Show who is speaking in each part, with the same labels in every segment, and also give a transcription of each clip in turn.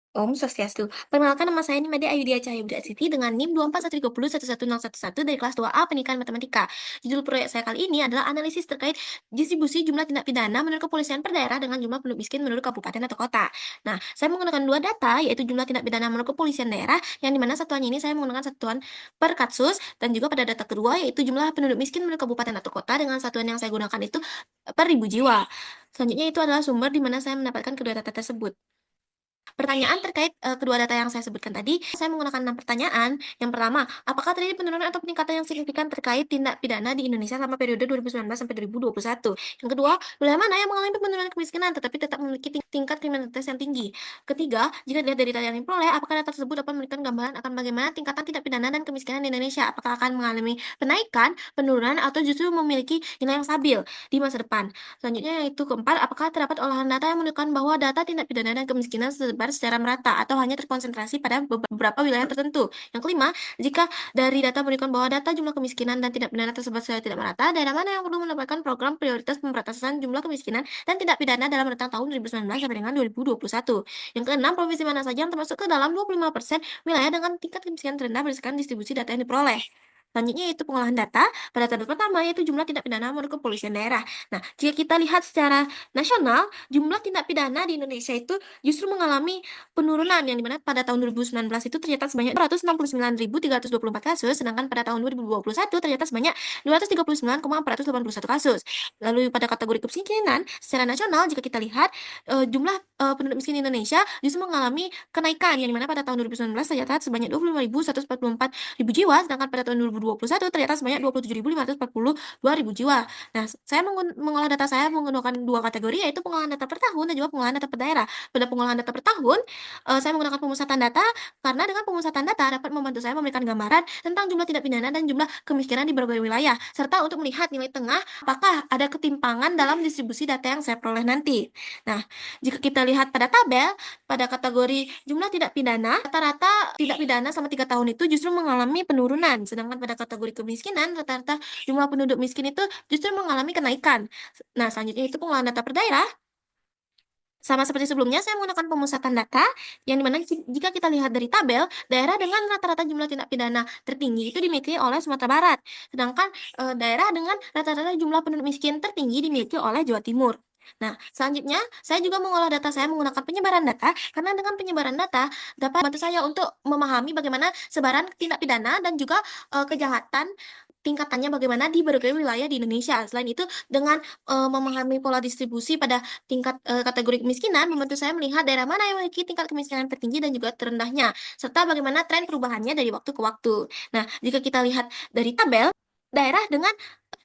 Speaker 1: Om Swastiastu. Perkenalkan nama saya Nimade Ayudhya Cahaya Budha Siti dengan NIM 24130111011 dari kelas 2A Pendidikan Matematika. Judul proyek saya kali ini adalah analisis terkait distribusi jumlah tindak pidana menurut kepolisian per daerah dengan jumlah penduduk miskin menurut kabupaten atau kota. Nah, saya menggunakan dua data, yaitu jumlah tindak pidana menurut kepolisian daerah, yang dimana satuannya ini saya menggunakan satuan per kasus, dan juga pada data kedua, yaitu jumlah penduduk miskin menurut kabupaten atau kota dengan satuan yang saya gunakan itu per ribu jiwa. Selanjutnya itu adalah sumber di mana saya mendapatkan kedua data tersebut. Pertanyaan terkait, kedua data yang saya sebutkan tadi, saya menggunakan 6 pertanyaan. Yang pertama, apakah terjadi penurunan atau peningkatan yang signifikan terkait tindak pidana di Indonesia selama periode 2019 sampai 2021? Yang kedua, wilayah mana yang mengalami penurunan kemiskinan tetapi tetap memiliki tingkat kriminalitas yang tinggi? Ketiga, jika dilihat dari data yang diperoleh, apakah data tersebut dapat memberikan gambaran akan bagaimana tingkatan tindak pidana dan kemiskinan di Indonesia? Apakah akan mengalami penaikan, penurunan, atau justru memiliki nilai yang stabil di masa depan? Selanjutnya yaitu keempat, apakah terdapat olahan data yang menunjukkan bahwa data tindak pidana dan kemiskinan tersebar secara merata atau hanya terkonsentrasi pada beberapa wilayah tertentu? Yang kelima, jika dari data menunjukkan bahwa data jumlah kemiskinan dan tindak pidana tersebar secara tidak merata, daerah mana yang perlu mendapatkan program prioritas pemberantasan jumlah kemiskinan dan tindak pidana dalam rentang tahun 2019 sampai dengan 2021? Yang keenam, provinsi mana saja yang termasuk ke dalam 25% wilayah dengan tingkat kemiskinan terendah berdasarkan distribusi data yang diperoleh? Selanjutnya yaitu pengolahan data. Pada tabel pertama yaitu jumlah tindak pidana menurut kepolisian daerah. Nah, jika kita lihat secara nasional, jumlah tindak pidana di Indonesia itu justru mengalami penurunan, yang dimana pada tahun 2019 itu tercatat sebanyak 269.324 kasus, sedangkan pada tahun 2021 tercatat sebanyak 239,481 kasus. Lalu pada kategori kemiskinan secara nasional, jika kita lihat jumlah penduduk miskin di Indonesia justru mengalami kenaikan, yang dimana pada tahun 2019 tercatat sebanyak 25.144 ribu jiwa, sedangkan pada tahun 2021 ternyata sebanyak 27.542 ribu jiwa. Nah, saya mengolah data saya menggunakan dua kategori, yaitu pengolahan data per tahun dan juga pengolahan data per daerah. Pada pengolahan data per tahun, saya menggunakan pemusatan data karena dengan pemusatan data dapat membantu saya memberikan gambaran tentang jumlah tindak pidana dan jumlah kemiskinan di berbagai wilayah, serta untuk melihat nilai tengah apakah ada ketimpangan dalam distribusi data yang saya peroleh nanti. Nah, jika kita lihat pada tabel, pada kategori jumlah tindak pidana, rata-rata tindak pidana selama 3 tahun itu justru mengalami penurunan, sedangkan pada kategori kemiskinan, rata-rata jumlah penduduk miskin itu justru mengalami kenaikan. Nah, selanjutnya itu pengolahan data per daerah. Sama seperti sebelumnya, saya menggunakan pemusatan data, yang dimana jika kita lihat dari tabel, daerah dengan rata-rata jumlah tindak pidana tertinggi itu dimiliki oleh Sumatera Barat, sedangkan daerah dengan rata-rata jumlah penduduk miskin tertinggi dimiliki oleh Jawa Timur. Nah, selanjutnya saya juga mengolah data saya menggunakan penyebaran data, karena dengan penyebaran data dapat membantu saya untuk memahami bagaimana sebaran tindak pidana dan juga kejahatan tingkatannya bagaimana di berbagai wilayah di Indonesia. Selain itu, dengan memahami pola distribusi pada tingkat kategori kemiskinan, membantu saya melihat daerah mana yang memiliki tingkat kemiskinan tertinggi dan juga terendahnya, serta bagaimana tren perubahannya dari waktu ke waktu. Nah, jika kita lihat dari tabel, daerah dengan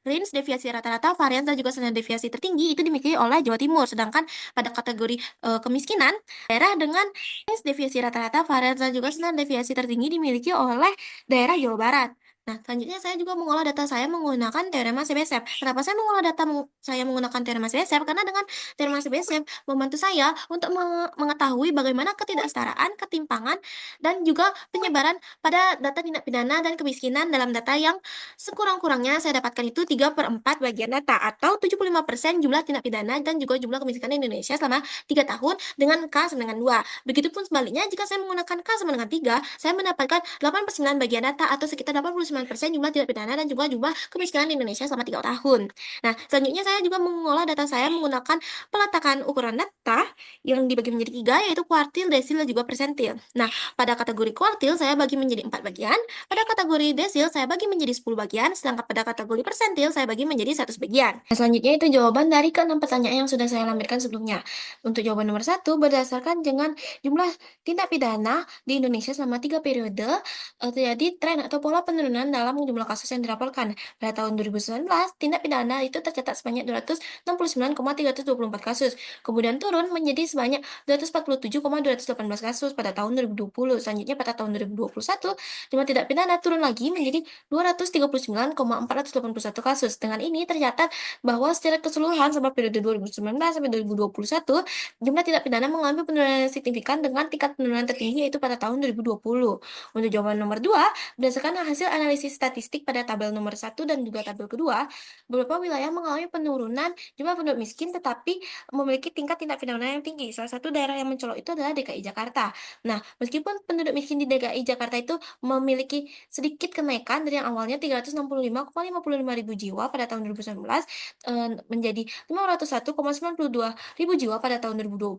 Speaker 1: range deviasi rata-rata, varians dan juga standar deviasi tertinggi itu dimiliki oleh Jawa Timur, sedangkan pada kategori kemiskinan, daerah dengan range deviasi rata-rata, varians dan juga standar deviasi tertinggi dimiliki oleh daerah Jawa Barat. Nah, selanjutnya saya juga mengolah data saya menggunakan teorema Sebacev. Kenapa saya mengolah data saya menggunakan teorema Sebacev? Karena dengan teorema Sebacev membantu saya untuk mengetahui bagaimana ketidaksetaraan, ketimpangan, dan juga penyebaran pada data tindak pidana dan kemiskinan dalam data yang sekurang-kurangnya saya dapatkan itu 3/4 bagian data, atau 75% jumlah tindak pidana dan juga jumlah kemiskinan di Indonesia selama 3 tahun dengan K sama dengan 2. Begitupun sebaliknya, jika saya menggunakan K sama dengan 3, saya mendapatkan 8/9 bagian data atau sekitar 89% jumlah tindak pidana dan juga jumlah kemiskinan di Indonesia selama 3 tahun. Nah, selanjutnya saya juga mengolah data saya menggunakan peletakan ukuran data yang dibagi menjadi 3, yaitu kuartil, desil, dan juga persentil. Nah, pada kategori kuartil saya bagi menjadi 4 bagian, pada kategori desil saya bagi menjadi 10 bagian, sedangkan pada kategori persentil saya bagi menjadi 100 bagian. Nah, selanjutnya itu jawaban dari ke-6 pertanyaan yang sudah saya lampirkan sebelumnya. Untuk jawaban nomor 1, berdasarkan dengan jumlah tindak pidana di Indonesia selama 3 periode, terjadi tren atau pola penurunan dalam jumlah kasus yang dilaporkan. Pada tahun 2019, tindak pidana itu tercatat sebanyak 269,324 kasus, kemudian turun menjadi sebanyak 247,218 kasus pada tahun 2020. Selanjutnya pada tahun 2021, jumlah tindak pidana turun lagi menjadi 239,481 kasus. Dengan ini tercatat bahwa secara keseluruhan selama periode 2019 sampai 2021, jumlah tindak pidana mengalami penurunan yang signifikan dengan tingkat penurunan tertinggi yaitu pada tahun 2020. Untuk jawaban nomor 2, berdasarkan hasil analisis analisis statistik pada tabel nomor satu dan juga tabel kedua, beberapa wilayah mengalami penurunan jumlah penduduk miskin tetapi memiliki tingkat tindak pidana yang tinggi. Salah satu daerah yang mencolok itu adalah DKI Jakarta. Nah, meskipun penduduk miskin di DKI Jakarta itu memiliki sedikit kenaikan dari yang awalnya 365,55 ribu jiwa pada tahun 2019 menjadi 501,92 ribu jiwa pada tahun 2021,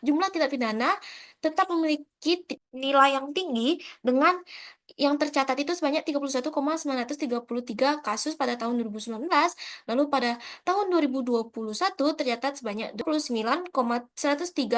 Speaker 1: jumlah tindak pidana tetap memiliki nilai yang tinggi dengan yang tercatat itu sebanyak 31,933 kasus pada tahun 2019, lalu pada tahun 2021 tercatat sebanyak 29,103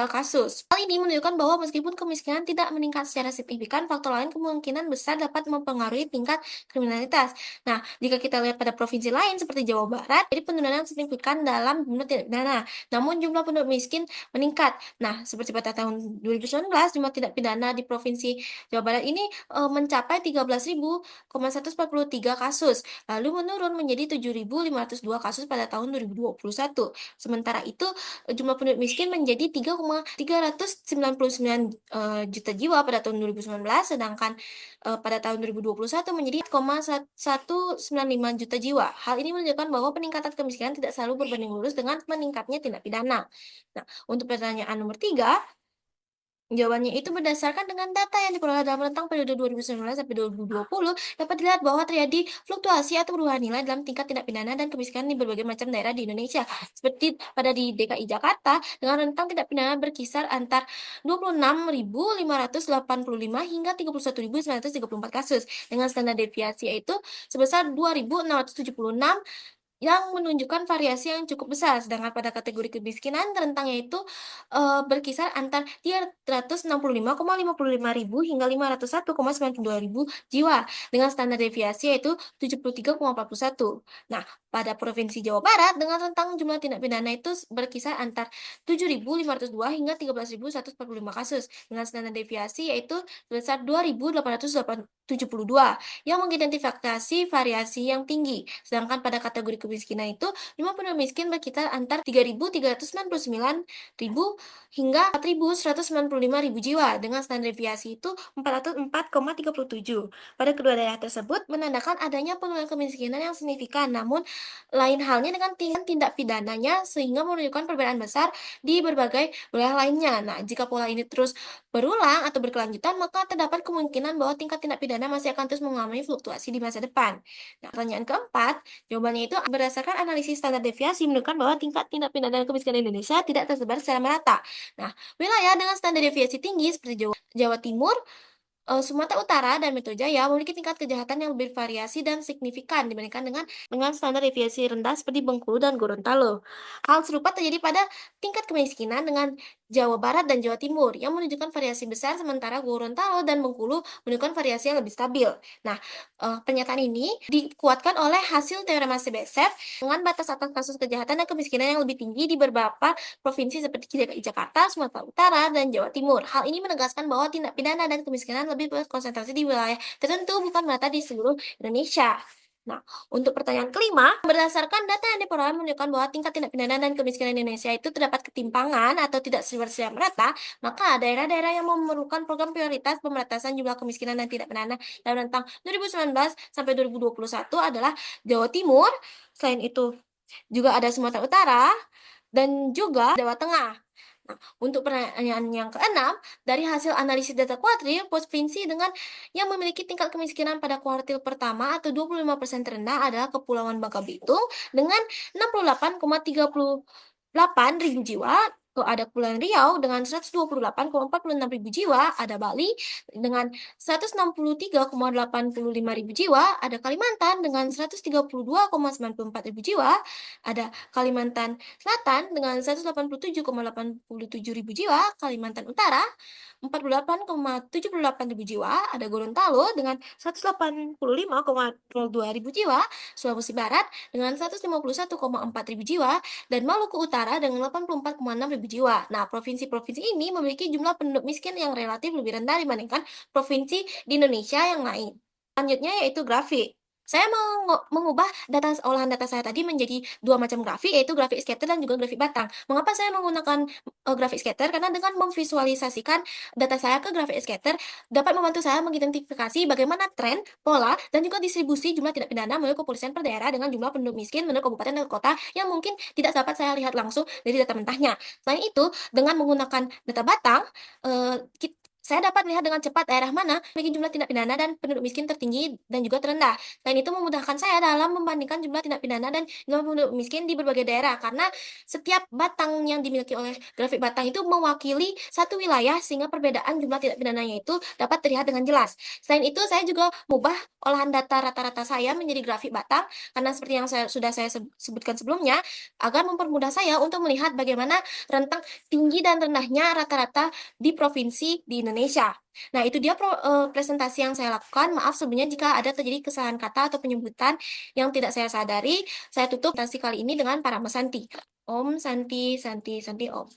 Speaker 1: kasus. Hal ini menunjukkan bahwa meskipun kemiskinan tidak meningkat secara signifikan, faktor lain kemungkinan besar dapat mempengaruhi tingkat kriminalitas. Nah, jika kita lihat pada provinsi lain seperti Jawa Barat, jadi penurunan signifikan dalam jumlah tindak pidana, namun jumlah penduduk miskin meningkat. Nah, seperti pada tahun 2019, jumlah tindak pidana di provinsi Jawa Barat ini mencapai 13.143 kasus, lalu menurun menjadi 7.502 kasus pada tahun 2021. Sementara itu, jumlah penduduk miskin menjadi 3,399 juta jiwa pada tahun 2019, sedangkan pada tahun 2021 menjadi 1,195 juta jiwa. Hal ini menunjukkan bahwa peningkatan kemiskinan tidak selalu berbanding lurus dengan meningkatnya tindak pidana. Nah, untuk pertanyaan nomor 3, jawabannya itu berdasarkan dengan data yang diperoleh dalam rentang periode 2019 sampai 2020, dapat dilihat bahwa terjadi fluktuasi atau perubahan nilai dalam tingkat tindak pidana dan kemiskinan di berbagai macam daerah di Indonesia. Seperti pada di DKI Jakarta, dengan rentang tindak pidana berkisar antar 26.585 hingga 31.934 kasus, dengan standar deviasi yaitu sebesar 2.676 yang menunjukkan variasi yang cukup besar, sedangkan pada kategori kemiskinan rentangnya itu, berkisar antar 365,55 ribu hingga 501,92 ribu jiwa, dengan standar deviasi yaitu 73,41. Nah, pada Provinsi Jawa Barat dengan rentang jumlah tindak pidana itu berkisar antar 7.502 hingga 13.145 kasus, dengan standar deviasi yaitu sebesar 2.872 yang mengidentifikasi variasi yang tinggi. Sedangkan pada kategori kemiskinan itu, jumlah penduduk miskin berkisar antar 3.399 ribu hingga 4.195 ribu jiwa, dengan standar deviasi itu 404,37. Pada kedua daerah tersebut menandakan adanya penurunan kemiskinan yang signifikan, namun lain halnya dengan tindak pidananya sehingga menunjukkan perbedaan besar di berbagai wilayah lainnya. Nah, jika pola ini terus berulang atau berkelanjutan, maka terdapat kemungkinan bahwa tingkat tindak pidana masih akan terus mengalami fluktuasi di masa depan. Nah, pertanyaan keempat, jawabannya itu berdasarkan analisis standar deviasi menunjukkan bahwa tingkat tindak pidana dan kemiskinan Indonesia tidak tersebar secara merata. Nah, wilayah dengan standar deviasi tinggi seperti Jawa Timur, Sumatera Utara dan Metro Jaya memiliki tingkat kejahatan yang lebih variasi dan signifikan dibandingkan dengan standar deviasi rendah seperti Bengkulu dan Gorontalo. Hal serupa terjadi pada tingkat kemiskinan dengan Jawa Barat dan Jawa Timur yang menunjukkan variasi besar, sementara Gorontalo dan Bengkulu menunjukkan variasi yang lebih stabil. Nah, pernyataan ini dikuatkan oleh hasil teorema CBSF dengan batas atas kasus kejahatan dan kemiskinan yang lebih tinggi di beberapa provinsi seperti DKI Jakarta, Sumatera Utara, dan Jawa Timur. Hal ini menegaskan bahwa tindak pidana dan kemiskinan lebih berkonsentrasi di wilayah tertentu, bukan merata di seluruh Indonesia. Nah, untuk pertanyaan kelima, berdasarkan data yang diperoleh menunjukkan bahwa tingkat tindak pidana dan kemiskinan di Indonesia itu terdapat ketimpangan atau tidak secara merata, maka daerah-daerah yang memerlukan program prioritas pemberantasan jumlah kemiskinan dan tindak pidana dalam rentang 2019 sampai 2021 adalah Jawa Timur, selain itu juga ada Sumatera Utara, dan juga Jawa Tengah. Nah, untuk pertanyaan yang keenam, dari hasil analisis data kuartil, provinsi dengan yang memiliki tingkat kemiskinan pada kuartil pertama atau 25% terendah adalah Kepulauan Bangka Belitung dengan 68,38 ribu jiwa, ada Kepulauan Riau dengan 128,46 ribu jiwa, ada Bali dengan 163,85 ribu jiwa, ada Kalimantan dengan 132,94 ribu jiwa, ada Kalimantan Selatan dengan 187,87 ribu jiwa, Kalimantan Utara 48,78 ribu jiwa, ada Gorontalo dengan 185,02 ribu jiwa, Sulawesi Barat dengan 151,4 ribu jiwa, dan Maluku Utara dengan 84,6 ribu jiwa. Nah, provinsi-provinsi ini memiliki jumlah penduduk miskin yang relatif lebih rendah dibandingkan provinsi di Indonesia yang lain. Selanjutnya yaitu grafik. Saya mengubah olahan data saya tadi menjadi 2 macam grafik, yaitu grafik scatter dan juga grafik batang. Mengapa saya menggunakan, grafik scatter? Karena dengan memvisualisasikan data saya ke grafik scatter, dapat membantu saya mengidentifikasi bagaimana tren, pola, dan juga distribusi jumlah tindak pidana menurut kepolisian per daerah dengan jumlah penduduk miskin menurut kabupaten dan kota yang mungkin tidak dapat saya lihat langsung dari data mentahnya. Selain itu, dengan menggunakan data batang, eee, kit saya dapat melihat dengan cepat daerah mana memiliki jumlah tindak pidana dan penduduk miskin tertinggi dan juga terendah. Selain itu memudahkan saya dalam membandingkan jumlah tindak pidana dan jumlah penduduk miskin di berbagai daerah, karena setiap batang yang dimiliki oleh grafik batang itu mewakili satu wilayah sehingga perbedaan jumlah tindak pidananya itu dapat terlihat dengan jelas. Selain itu saya juga mengubah olahan data rata-rata saya menjadi grafik batang karena seperti yang saya sebutkan sebelumnya, agar mempermudah saya untuk melihat bagaimana rentang tinggi dan rendahnya rata-rata di provinsi di Indonesia. Nah, itu dia presentasi yang saya lakukan. Maaf sebelumnya jika ada terjadi kesalahan kata atau penyebutan yang tidak saya sadari. Saya tutup presentasi kali ini dengan para Santi. Om Santi Santi Santi Om.